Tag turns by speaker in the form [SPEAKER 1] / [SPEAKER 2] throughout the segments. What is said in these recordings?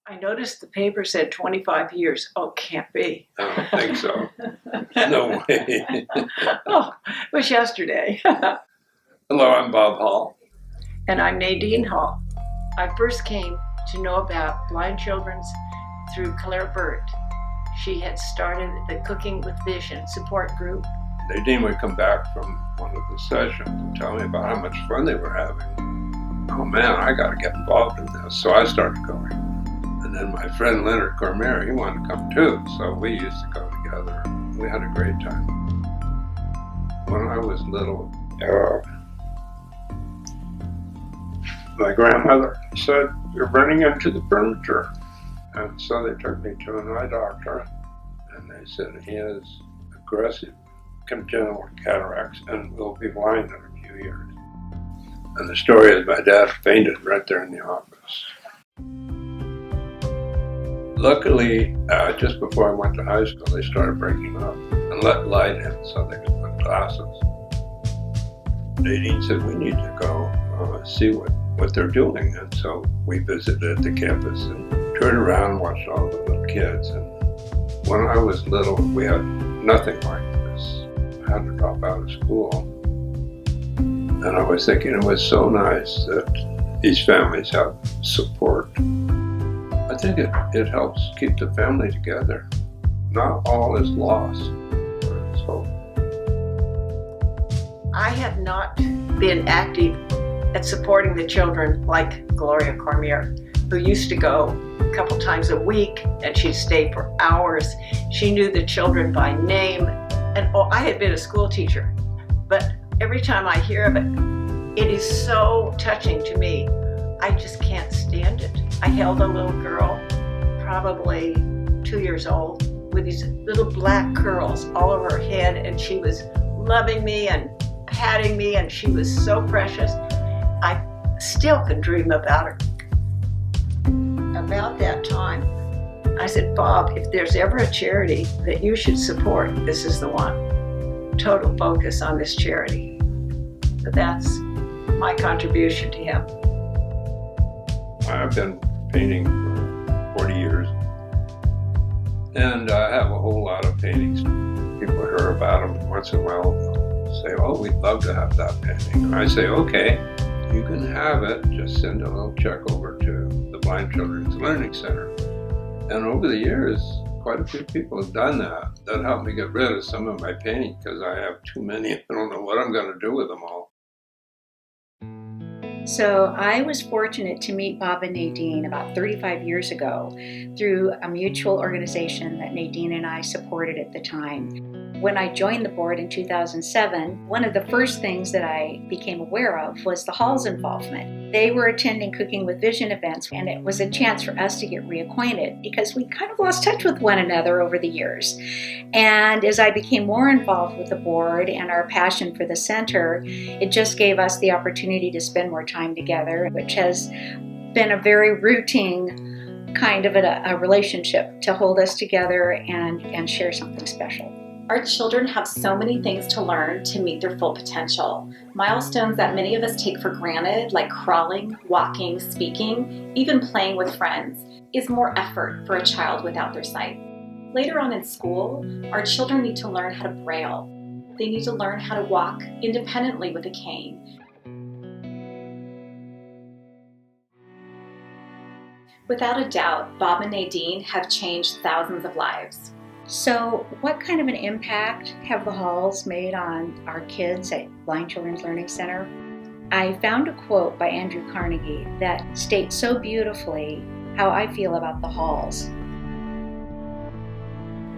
[SPEAKER 1] I noticed the paper said 25 years. Oh, can't be.
[SPEAKER 2] I don't think so. No way.
[SPEAKER 1] Oh, it was yesterday.
[SPEAKER 2] Hello, I'm Bob Hall.
[SPEAKER 1] And I'm Nadine Hall. I first came to know about blind children's through Claire Burt. She had started the Cooking with Vision support group.
[SPEAKER 2] Nadine would come back from one of the sessions and tell me about how much fun they were having. Oh man, I got to get involved in this. So I started going. And then my friend Leonard Cormier, he wanted to come too. So we used to go together. We had a great time. When I was little, my grandmother said, "You're running into the furniture." And so they took me to an eye doctor, and they said he has aggressive congenital cataracts and will be blind in a few years. And the story is my dad fainted right there in the office. Luckily, just before I went to high school, they started breaking up and let light in so they could put glasses. Nadine said, "We need to go see what they're doing." And so we visited the campus and toured around and watched all the little kids. And when I was little, we had nothing like this. I had to drop out of school. And I was thinking it was so nice that these families have support. I think it helps keep the family together. Not all is lost. There's hope.
[SPEAKER 1] I have not been active at supporting the children like Gloria Cormier, who used to go a couple times a week and she'd stay for hours. She knew the children by name. And I had been a school teacher, but every time I hear of it, it is so touching to me. I just can't stand it. I held a little girl, probably 2 years old, with these little black curls all over her head, and she was loving me and patting me, and she was so precious. I still can dream about her. About that time, I said, "Bob, if there's ever a charity that you should support, this is the one. Total focus on this charity." But that's my contribution to him.
[SPEAKER 2] I've been painting for 40 years, and I have a whole lot of paintings. People hear about them once in a while. They'll say, "Oh, we'd love to have that painting." And I say, "Okay, you can have it. Just send a little check over to the Blind Children's Learning Center." And over the years, quite a few people have done that. That helped me get rid of some of my paintings because I have too many. I don't know what I'm going to do with them all.
[SPEAKER 3] So I was fortunate to meet Bob and Nadine about 35 years ago through a mutual organization that Nadine and I supported at the time. When I joined the board in 2007, one of the first things that I became aware of was the Hall's involvement. They were attending Cooking with Vision events, and it was a chance for us to get reacquainted because we kind of lost touch with one another over the years. And as I became more involved with the board and our passion for the center, it just gave us the opportunity to spend more time together, which has been a very rooting kind of a relationship to hold us together and share something special.
[SPEAKER 4] Our children have so many things to learn to meet their full potential. Milestones that many of us take for granted, like crawling, walking, speaking, even playing with friends, is more effort for a child without their sight. Later on in school, our children need to learn how to braille. They need to learn how to walk independently with a cane. Without a doubt, Bob and Nadine have changed thousands of lives.
[SPEAKER 3] So what kind of an impact have the Halls made on our kids at Blind Children's Learning Center? I found a quote by Andrew Carnegie that states so beautifully how I feel about the Halls.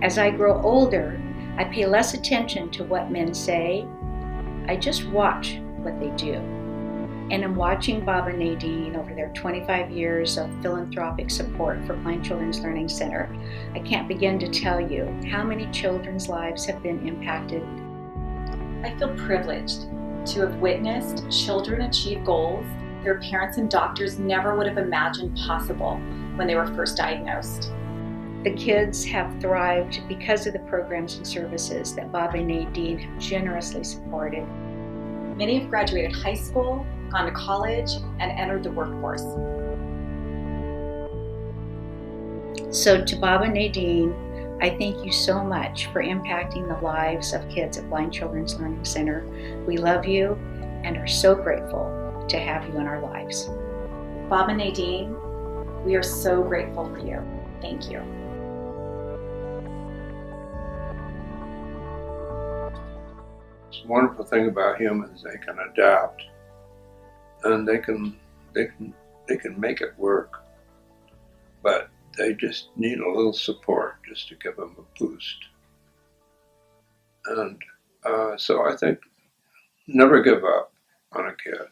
[SPEAKER 3] As I grow older, I pay less attention to what men say. I just watch what they do. And in watching Bob and Nadine over their 25 years of philanthropic support for Blind Children's Learning Center, I can't begin to tell you how many children's lives have been impacted.
[SPEAKER 4] I feel privileged to have witnessed children achieve goals their parents and doctors never would have imagined possible when they were first diagnosed.
[SPEAKER 3] The kids have thrived because of the programs and services that Bob and Nadine have generously supported.
[SPEAKER 4] Many have graduated high school, gone to college, and entered the workforce.
[SPEAKER 3] So to Bob and Nadine, I thank you so much for impacting the lives of kids at Blind Children's Learning Center. We love you and are so grateful to have you in our lives.
[SPEAKER 4] Bob and Nadine, we are so grateful for you. Thank you.
[SPEAKER 2] The wonderful thing about humans, they can adapt, and they can make it work, but they just need a little support just to give them a boost. And so I think never give up on a kid.